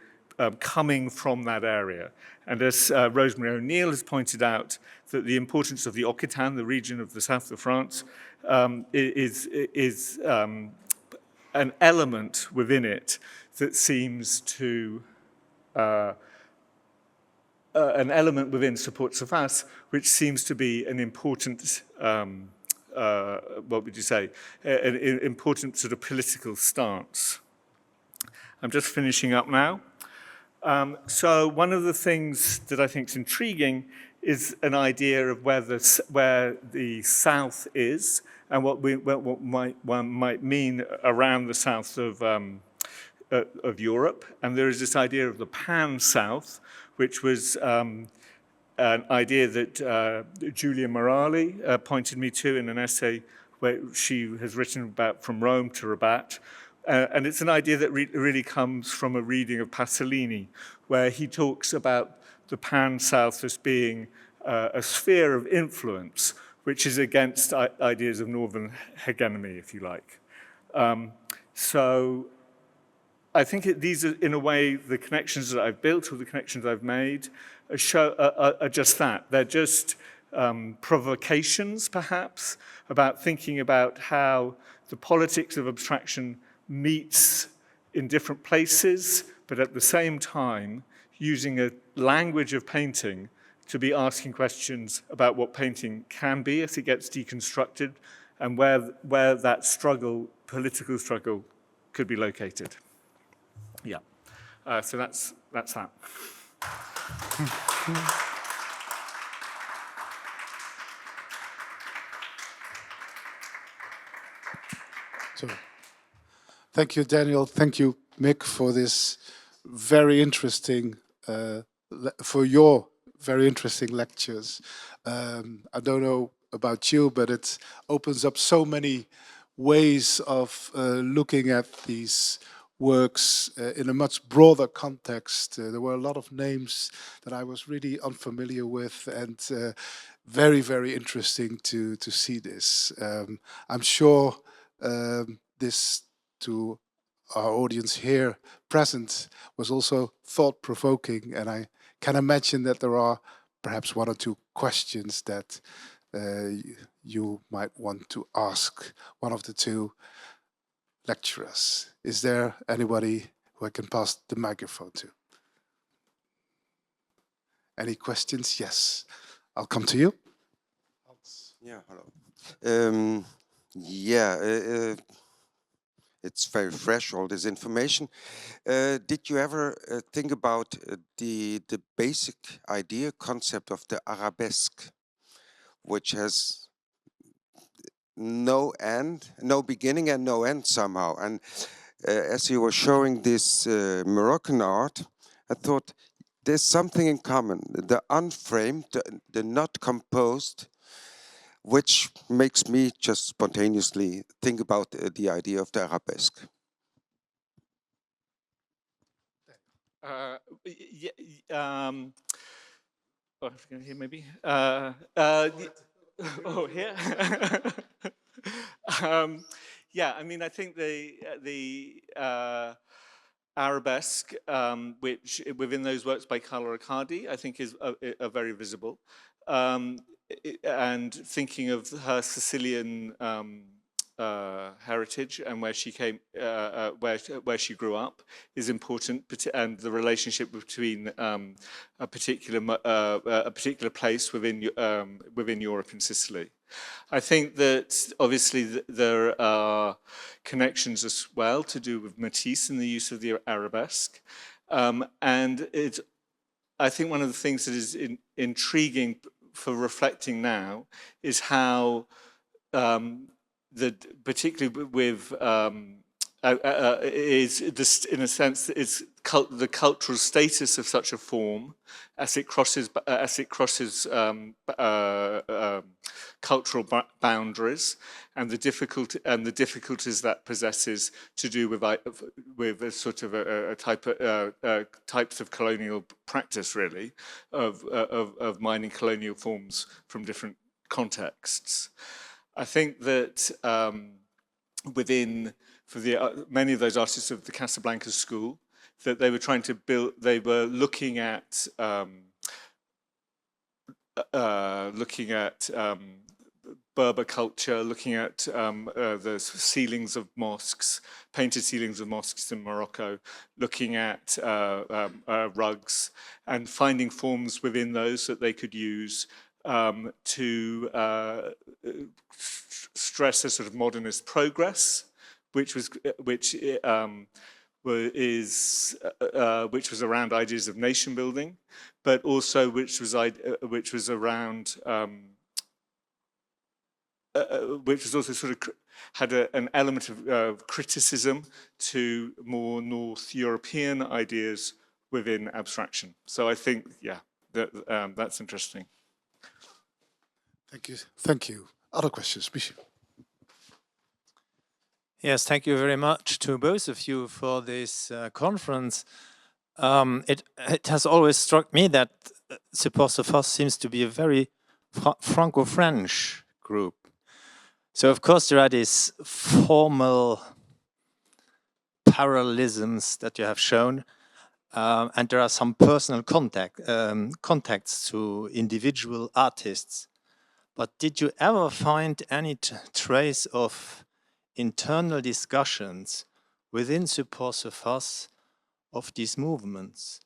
coming from that area. And as Rosemary O'Neill has pointed out, that the importance of the Occitan, the region of the south of France, is an element within it that seems to an element within support surface, which seems to be an important, what would you say, an important sort of political stance. I'm just finishing up now. So one of the things that I think is intriguing is an idea of where the South is and what one might mean around the south of Europe. And there is this idea of the Pan-South, which was an idea that Julia Morali pointed me to in an essay where she has written about From Rome to Rabat. And it's an idea that really comes from a reading of Pasolini, where he talks about the Pan-South as being a sphere of influence, which is against ideas of northern hegemony, if you like. So I think these are, in a way, the connections that I've built or the connections I've made are just that. They're just provocations, perhaps, about thinking about how the politics of abstraction meets in different places, but at the same time, using a language of painting to be asking questions about what painting can be as it gets deconstructed, and where that struggle, political struggle, could be located. Yeah, so that's that. So, thank you, Daniel. Thank you, Mick, for this very interesting, for your very interesting lectures. I don't know about you, but it opens up so many ways of looking at these works in a much broader context. There were a lot of names that I was really unfamiliar with, and very, very interesting to see this. I'm sure this, to our audience here present, was also thought-provoking, and I can imagine that there are perhaps one or two questions that you might want to ask one of the two lecturers. Is there anybody who I can pass the microphone to? Any questions? Yes. I'll come to you. Yeah, hello. It's very fresh, all this information. Did you ever think about the basic idea, concept of the arabesque, which has no end, no beginning and no end somehow? And as you were showing this Moroccan art, I thought there's something in common, the unframed, the not composed, which makes me just spontaneously think about the idea of the arabesque. Oh, if you can hear maybe. Oh, here. Yeah, I mean, I think the arabesque, which within those works by Carlo Riccardi, I think is are very visible. and thinking of her Sicilian heritage and where she came, where she grew up, is important, and the relationship between a particular place within Europe and Sicily. I think that obviously there are connections as well to do with Matisse and the use of the arabesque, and I think one of the things that is intriguing for reflecting now is how particularly with is this, in a sense, it's the cultural status of such a form as it crosses cultural boundaries, and the difficulties that possesses to do with a sort of a types of colonial practice, really, of mining colonial forms from different contexts. I think that many of those artists of the Casablanca school, that they were trying to build, they were looking at Berber culture, looking at the ceilings of mosques, painted ceilings of mosques in Morocco, looking at rugs, and finding forms within those that they could use to stress a sort of modernist progress, which was around ideas of nation building, but also which was around which was also sort of had an element of criticism to more North European ideas within abstraction. So I think, yeah, that's interesting. Thank you. Thank you. Other questions, Michi? Yes, thank you very much to both of you for this conference. It has always struck me that Support the Force seems to be a very Franco-French group. So of course there are these formal parallelisms that you have shown, and there are some personal contacts to individual artists. But did you ever find any trace of internal discussions within Support the Force of these movements?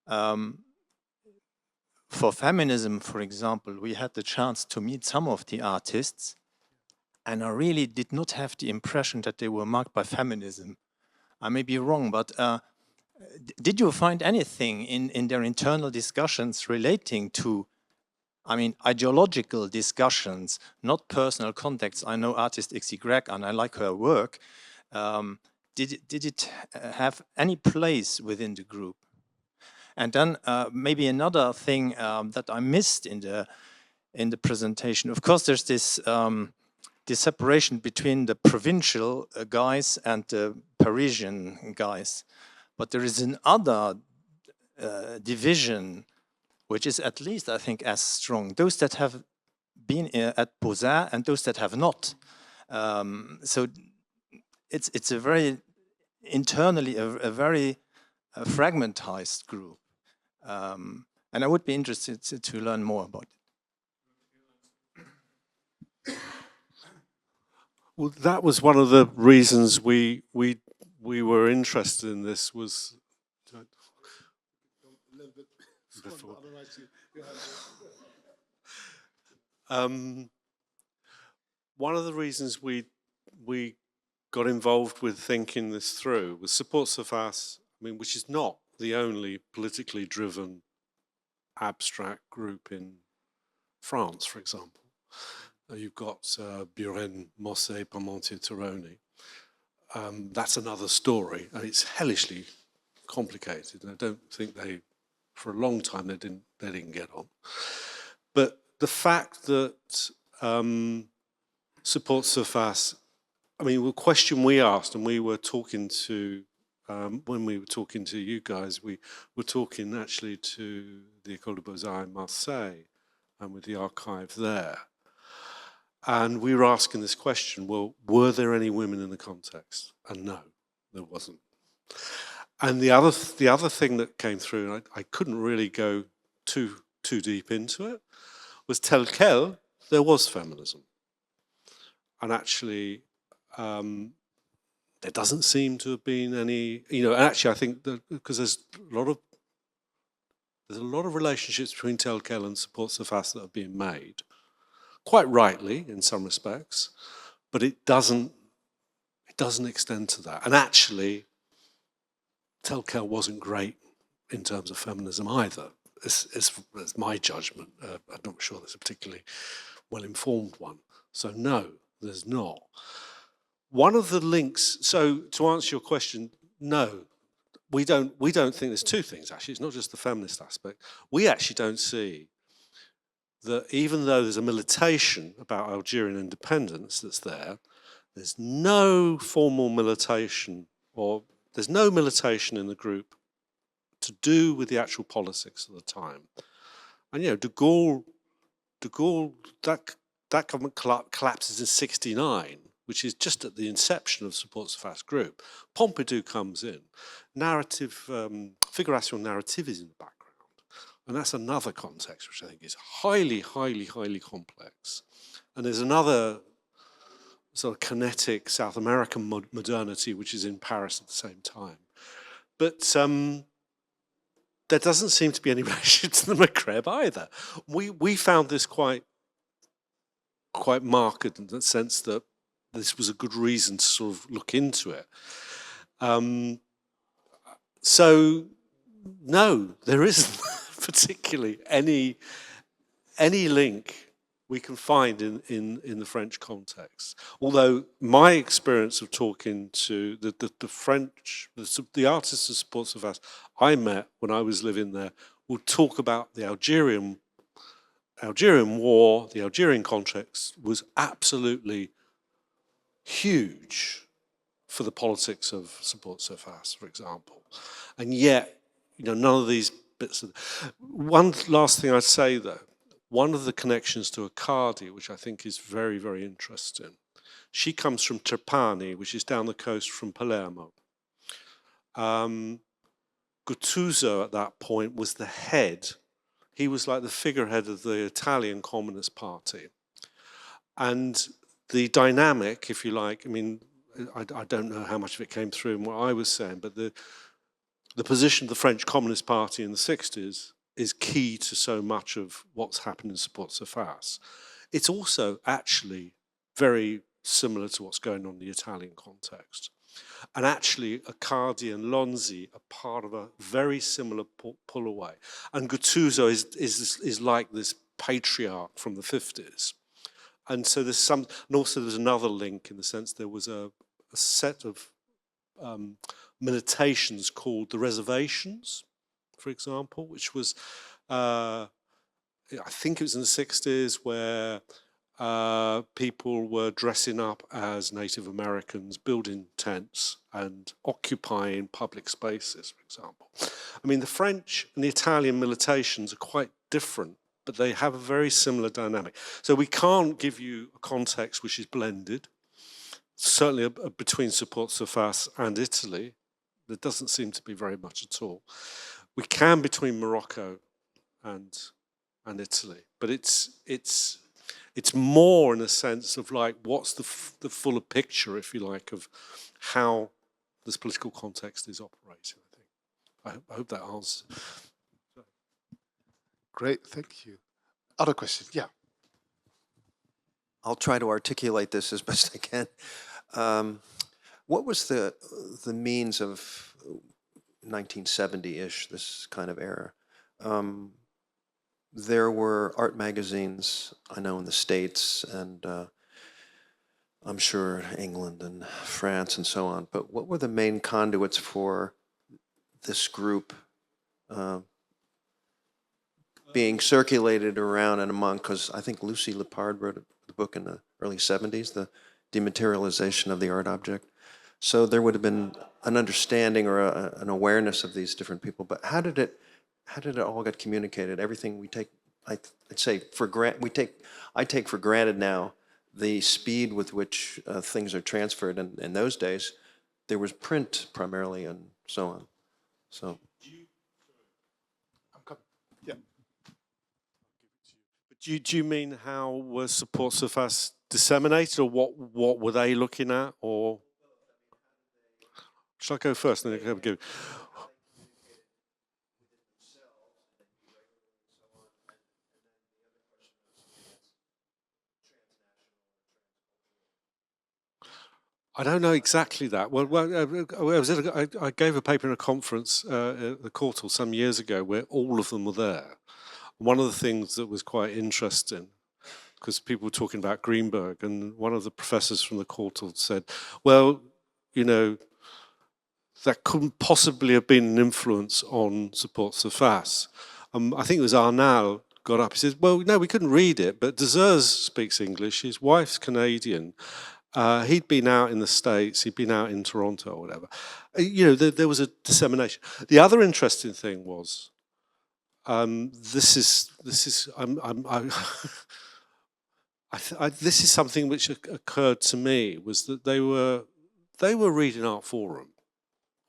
For feminism, for example, we had the chance to meet some of the artists, and I really did not have the impression that they were marked by feminism. I may be wrong, but did you find anything in their internal discussions relating to, I mean, ideological discussions, not personal contacts? I know artist XY and I like her work. Did it have any place within the group? And then maybe another thing that I missed in the presentation. Of course, there's this separation between the provincial guys and the Parisian guys, but there is another division, which is at least, I think, as strong. Those that have been at Beaux-Arts and those that have not. So it's a very, internally, a very fragmentized group. And I would be interested to learn more about it. Well, that was one of the reasons we were interested in this. Was one of the reasons we got involved with thinking this through was Support the Force, I mean, which is not the only politically driven abstract group in France, for example. You've got Buren, Mosse, Post-Mediterranean. That's another story, and it's hellishly complicated. And I don't think for a long time, they didn't get on. But the fact that Support the Force, I mean, the question we asked, and we were talking to, when we were talking to you guys, we were talking actually to the École des Beaux-Arts in Marseille and with the archive there. And we were asking this question, well, were there any women in the context? And no, there wasn't. And the other thing that came through, and I couldn't really go too deep into it, was tel quel, there was feminism. And actually, there doesn't seem to have been any, actually I think that because there's a lot of relationships between tel quel and support surface that are being made, quite rightly in some respects, but it doesn't extend to that. And actually, tel quel wasn't great in terms of feminism either. It's my judgment. I'm not sure there's a particularly well-informed one. So no, there's not. One of the links, so to answer your question, no, we don't think there's two things actually. It's not just the feminist aspect. We actually don't see that even though there's a militation about Algerian independence that's there, there's no formal militation, or there's no militation in the group to do with the actual politics of the time. And de Gaulle, that government collapses in '69, which is just at the inception of support surface group. Pompidou comes in. Figuration narrative is in the background. And that's another context which I think is highly, highly, highly complex. And there's another sort of kinetic South American modernity which is in Paris at the same time. But there doesn't seem to be any relation to the Maghreb either. We found this quite marked in the sense that this was a good reason to sort of look into it. So no, there isn't particularly any link we can find in the French context. Although my experience of talking to the artists of support surface I met when I was living there would talk about the Algerian war, the Algerian context was absolutely huge for the politics of support surface, for example. And yet, none of these bits of... One last thing I'd say, though, one of the connections to Akkadi, which I think is very, very interesting, she comes from Trapani, which is down the coast from Palermo. Guttuso at that point was the head. He was like the figurehead of the Italian Communist Party. And the dynamic, if you like, I don't know how much of it came through in what I was saying, but the position of the French Communist Party in the 60s is key to so much of what's happened in support surface. It's also actually very similar to what's going on in the Italian context. And actually, Akkadi and Lonzi are part of a very similar pull away. And Guttuso is like this patriarch from the 50s. And so there's also there's another link in the sense there was a set of militations called the reservations, for example, which was, I think it was in the 60s, where people were dressing up as Native Americans, building tents and occupying public spaces, for example. The French and the Italian militations are quite different, but they have a very similar dynamic. So we can't give you a context which is blended, certainly between support surface and Italy. There doesn't seem to be very much at all. We can between Morocco and Italy, but it's more in a sense of like what's the fuller picture, if you like, of how this political context is operating. I hope that answers. Great, thank you. Other question? Yeah. I'll try to articulate this as best I can. What was the means of 1970-ish, this kind of era? There were art magazines, I know, in the States and I'm sure England and France and so on, but what were the main conduits for this group being circulated around and among? Because I think Lucy Lepard wrote a book in the early 70s, The Dematerialization of the Art Object. So there would have been an understanding or an awareness of these different people, but how did it all get communicated? Everything we take, I'd say, I take for granted now the speed with which things are transferred. And in those days, there was print primarily and so on. So. I'm coming. Yeah. Do you mean how were support surface disseminated, or what were they looking at, or shall I go first? And then I go. I don't know exactly that. Well, I gave a paper in a conference at the Courtauld some years ago where all of them were there. One of the things that was quite interesting, because people were talking about Greenberg, and one of the professors from the Courtauld said, well, you know, that couldn't possibly have been an influence on support surface. I think it was Arnal got up, he said, well, no, we couldn't read it, but Desires speaks English, his wife's Canadian. He'd been out in the States, he'd been out in Toronto or whatever. You know, there was a dissemination. The other interesting thing was, this is something which occurred to me, was that they were reading Art Forum,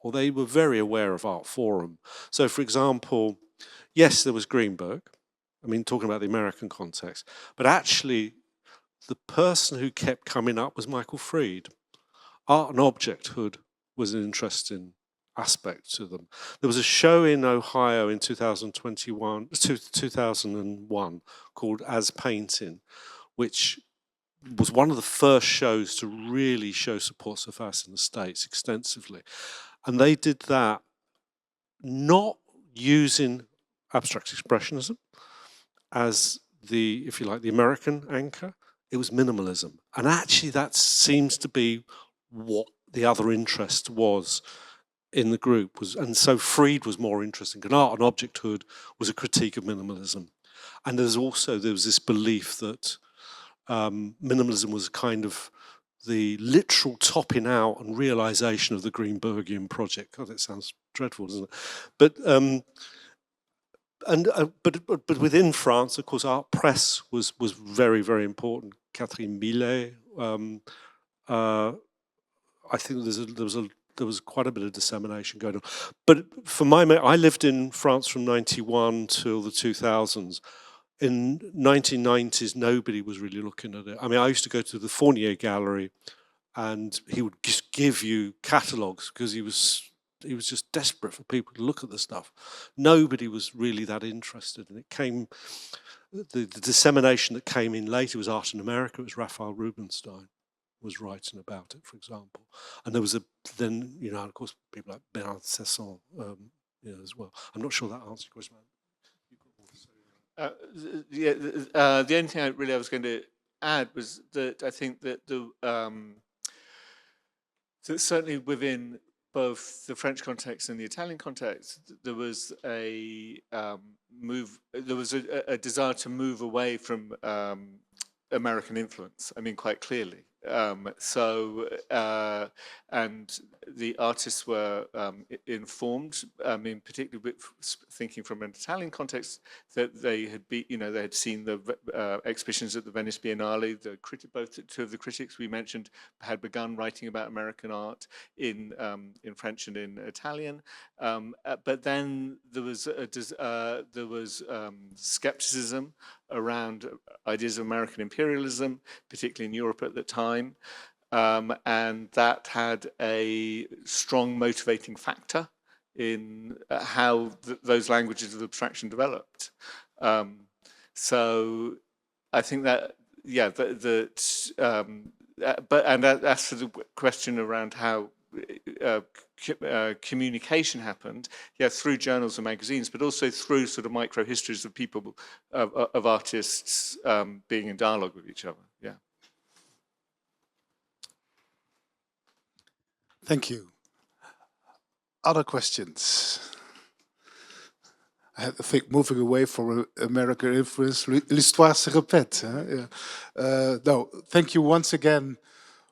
or they were very aware of Art Forum. So, for example, yes, there was Greenberg. I mean, talking about the American context, but actually, the person who kept coming up was Michael Fried. Art and objecthood was an interesting aspect to them. There was a show in Ohio in 2001 called As Painting, which was one of the first shows to really show support surface in the States extensively. And they did that not using abstract expressionism as the, if you like, the American anchor. It was minimalism. And actually that seems to be what the other interest was in the group. And so Fried was more interesting, and Art and Objecthood was a critique of minimalism. And there was this belief that minimalism was kind of the literal topping out and realization of the Greenbergian project. God, that sounds dreadful, doesn't it? But within France, of course, art press was very, very important. Catherine Millet, I think there was quite a bit of dissemination going on. But for I lived in France from 91 till the 2000s. In 1990s, nobody was really looking at it. I mean, I used to go to the Fournier Gallery, and he would just give you catalogues because he was just desperate for people to look at the stuff. Nobody was really that interested, and it came. The dissemination that came in later was Art in America. It was Raphael Rubenstein was writing about it, for example. And there was then, you know, of course, people like Bernard Cesson, you know, as well. I'm not sure that answers your question. The only thing I was going to add was that I think that that certainly within both the French context and the Italian context, there was a a desire to move away from American influence. I mean, quite clearly. And the artists were informed. I mean, particularly thinking from an Italian context, that they had they had seen the exhibitions at the Venice Biennale. Both two of the critics we mentioned had begun writing about American art in French and in Italian. But then there was skepticism around ideas of American imperialism, particularly in Europe at the time. And that had a strong motivating factor in how those languages of abstraction developed. So I think that, yeah, and as for the question around how communication happened, yeah, through journals and magazines, but also through sort of micro histories of people, of artists being in dialogue with each other. Yeah. Thank you. Other questions? I think moving away from American influence, l'histoire se répète. Yeah. No, thank you once again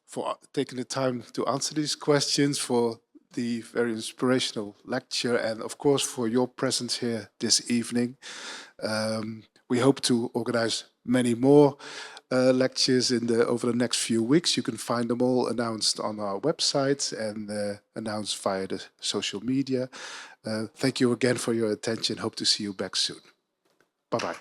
for taking the time to answer these questions, for the very inspirational lecture, and of course for your presence here this evening. We hope to organize many more lectures over the next few weeks. You can find them all announced on our website and announced via the social media. Thank you again for your attention. Hope to see you back soon. Bye-bye.